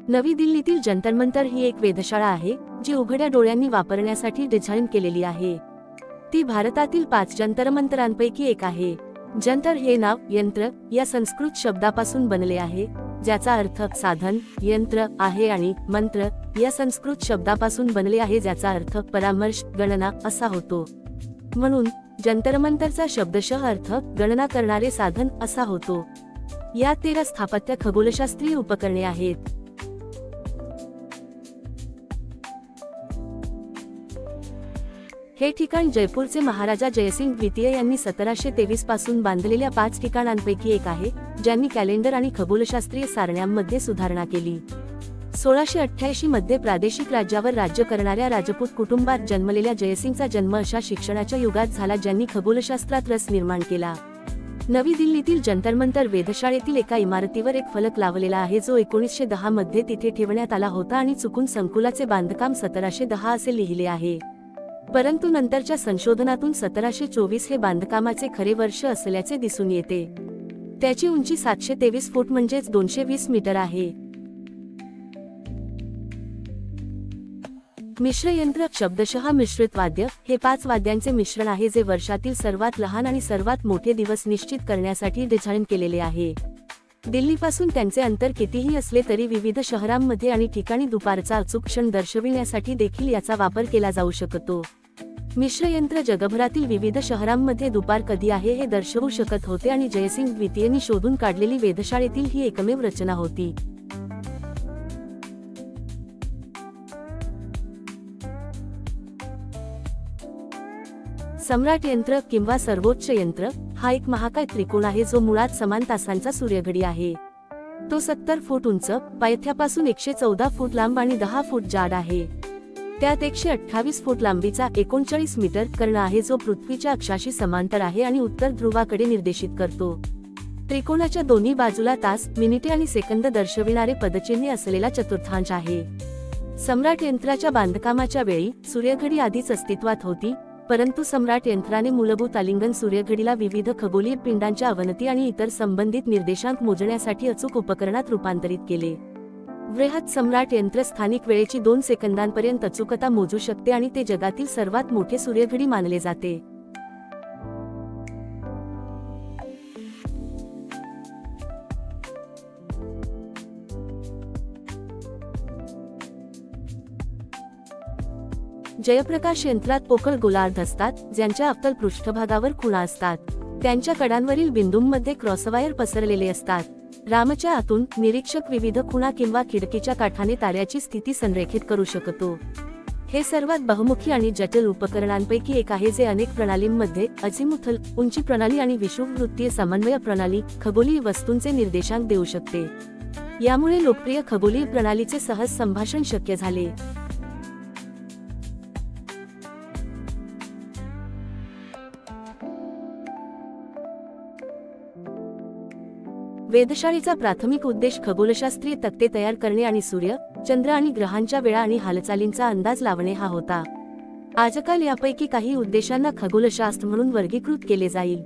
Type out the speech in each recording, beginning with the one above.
नवी दिल्लीतील जंतर मंतर ही एक वेधशाळा आहे जी उघड्या डोळ्यांनी वापरण्यासाठी डिझाईन केलेली आहे। ती भारतातील 5 जंतर मंतरांपैकी एक आहे। जंतर हे नाव यंत्र या संस्कृत शब्दापासून बनले आहे, ज्याचा अर्थ साधन, यंत्र आहे, आणि मंत्र या संस्कृत शब्दापासून बनले आहे, ज्याचा अर्थ परामर्श, गणना असा होतो। म्हणून जंतर मंतरचा शब्दशः अर्थ गणना करणारे साधन असा होतो। यात 13 स्थापत्य खगोलशास्त्रीय उपकरणे आहेत। हे ठिकाण जयपूरचे महाराजा जयसिंग द्वितीय यांनी 1723 पासून बांधलेल्या 5 ठिकाणांपैकी एक आहे, ज्यांनी कॅलेंडर आणि खगोलशास्त्रीय सारण्यांमध्ये सुधारणा केली। 1688 मध्ये प्रादेशिक राज्यावर राज्य करणाऱ्या राजपूत कुटुंबात जन्मलेल्या जयसिंगचा जन्म अशा शिक्षणाच्या युगात झाला ज्यांनी खगोलशास्त्रात रस निर्माण केला। नवी दिल्लीतील जंतर मंतर वेधशाळेतील एका इमारतीवर एक फलक लावलेला आहे जो 1910 मध्ये तिथे ठेवण्यात आला होता आणि चुकून संकुलाचे बांधकाम 1710 असे लिहिले आहे। परंतु नंतरच्या संशोधनातून 1724 हे बांधकामाचे खरे वर्ष असल्याचे दिसून येते। त्याची उंची 723 फूट म्हणजेच 220 मीटर आहे। मिश्र यंत्र शब्दशः मिश्रित वाद्य हे 5 वाद्यांचे मिश्रण आहे जे वर्षातील सर्वात लहान आणि सर्वात मोठे दिवस निश्चित करण्यासाठी डिझाईन केलेले आहे। दिल्लीपासून त्यांचे अंतर कितीही असले तरी विविध शहरांमध्ये आणि ठिकाणी दुपारचा अचूक क्षण दर्शविण्यासाठी देखील याचा वापर केला जाऊ शकतो। मिश्र यंत्र जगभरातील विविध शहरांमध्ये दुपार कधी आहे हे दर्शवू शकत होते आणि जयसिंग द्वितीयनी शोधून काढलेली वेधशाळेतील ही एकमेव रचना होती। सम्राट यंत्र किंवा सर्वोच्च यंत्र हा एक महाकाय त्रिकोण आहे जो मुळात समान तासांचा सूर्यघडी आहे। तो 70 फूट उंच, पायथ्यापासून 114 फूट लांब आणि 10 फूट जाड आहे। त्यात 128 फूट लांबीचा 39 मीटर कर्ण आहे जो पृथ्वीच्या अक्षाशी समांतर आहे आणि उत्तर ध्रुवाकडे निर्देशित करतो। त्रिकोणाच्या दोन्ही बाजूला तास, मिनिटे आणि सेकंद दर्शविणारे पदचिन्हे असलेला चतुर्थांश आहे। सम्राट यंत्राच्या बांधकामाच्या वेळी सूर्यघडी आधीच अस्तित्वात होती, परंतु सम्राट यंत्राने मूलभूत आलिंगन सूर्यघडीला विविध खगोलीय पिंडांच्या अवनती आणि इतर संबंधित निर्देशांक मोजण्यासाठी अचूक उपकरणात रूपांतरित केले। बृहत सम्राट यंत्र स्थानिक वेळेची 2 सेकंदांपर्यंत अचूकता मोजू शकते आणि ते जगातील सर्वात मोठे सूर्यघडी मानले जाते। जयप्रकाश यंत्रात पोकळ गोलार्ध असतात, ज्यांच्या अवतल पृष्ठभागावर खुणा असतात। त्यांच्या कडांवरील बिंदूंमध्ये क्रॉसवायर पसरलेले असतात। रामच्या आतून निरीक्षक विविध खुणा किंवा खिडकीच्या काठाने ताऱ्याची स्थिती संरेखित करू शकतो। हे सर्वात बहुमुखी आणि जटिल उपकरणांपैकी एक आहे जे अनेक प्रणालींमध्ये अझिमुथल, उंची प्रणाली आणि विषुववृत्तीय समन्वय प्रणाली, खगोलीय वस्तूंचे निर्देशांक देऊ शकते। यामुळे लोकप्रिय खगोलीय प्रणालीचे सहज संभाषण शक्य झाले। वेधशाळेचा प्राथमिक उद्देश खगोलशास्त्रीय तक्ते तयार करणे आणि सूर्य, चंद्र आणि ग्रहांच्या वेळा आणि हालचालींचा अंदाज लावणे हा होता। आजकाल यापैकी काही उद्देशांना खगोलशास्त्र म्हणून वर्गीकृत केले जाईल।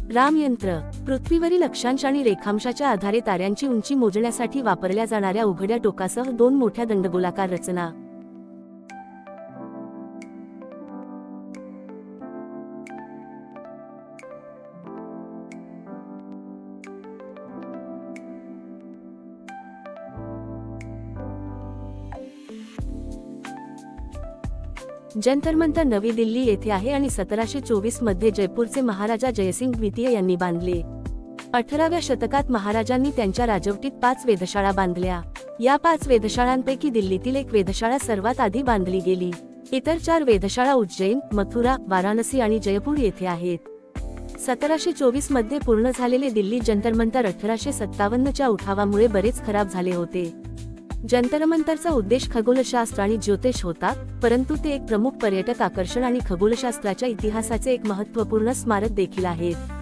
रामयंत्र पृथ्वीवरील अक्षांश आणि रेखांशाच्या आधारे ताऱ्यांची उंची मोजण्यासाठी वापरल्या जाणाऱ्या उघड्या टोकासह 2 मोठ्या दंडगोलाकार रचना। जंतर मंतर नवी दिल्ली येथे आहे आणि 1724 मध्ये जयपूरचे महाराजा जयसिंग द्वितीय यांनी बांधले। 18व्या शतकात महाराजांनी त्यांच्या राजवटीत 5 वेधशाळा बांधल्या। या 5 वेधशाळांपैकी दिल्लीतील एक वेधशाळा सर्वात आधी बांधली गेली। इतर 4 वेधशाळा उज्जैन, मथुरा, वाराणसी आणि जयपूर येथे आहेत। 1724 मध्ये पूर्ण झालेले दिल्ली जंतरमंतर 1857च्या उठावामुळे बरेच खराब झाले होते. जंतरमंतरचा उद्देश खगोलशास्त्र आणि ज्योतिष होता, परंतु ते एक प्रमुख पर्यटक आकर्षण आणि खगोलशास्त्राच्या इतिहासाचे एक महत्त्वपूर्ण स्मारक देखील आहे.